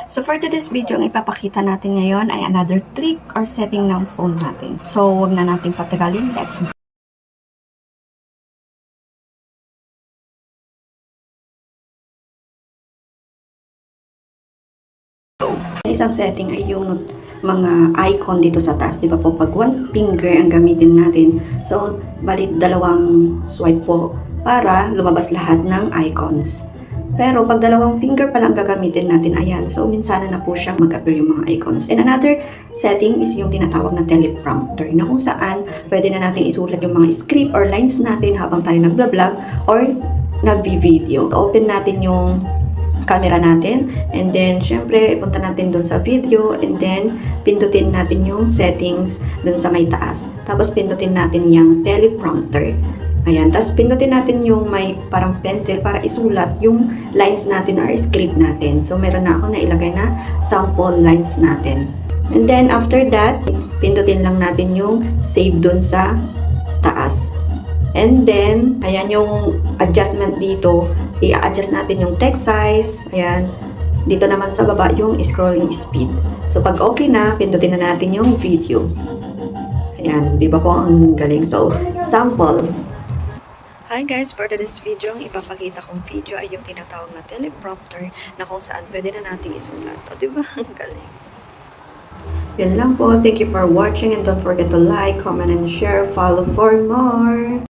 So for today's video, ang ipapakita natin ngayon ay another trick or setting ng phone natin. So wag na natin patagalin, let's go! Isang setting ay yung mga icon dito sa taas. Di ba po, pag one finger ang gamitin natin, so balit dalawang swipe po para lumabas lahat ng icons. Pero pag dalawang finger pa lang gagamitin natin, ayan, so minsan na po siyang mag-appear yung mga icons. And another setting is yung tinatawag na teleprompter, na kung saan pwede na natin isulat yung mga script or lines natin habang tayo nagbablog or nagvi-video. Open natin yung camera natin, and then syempre punta natin dun sa video, and then pindutin natin yung settings dun sa may taas, tapos pindutin natin yung teleprompter, ayan, tapos pindutin natin yung may parang pencil para isulat yung lines natin or script natin. So meron na ako na ilagay na sample lines natin, and then after that pindutin lang natin yung save dun sa taas. And then, ayan yung adjustment dito. I-adjust natin yung text size. Ayan. Dito naman sa baba yung scrolling speed. So, pag okay na, pindutin na natin yung video. Ayan. Di ba po ang galing? So, sample. Hi guys! For today's video, ang ipapakita kong video ay yung tinatawag na teleprompter na kung saan pwede na natin isulat. O, di ba? Ang galing. Yan lang po. Thank you for watching, and don't forget to like, comment, and share. Follow for more.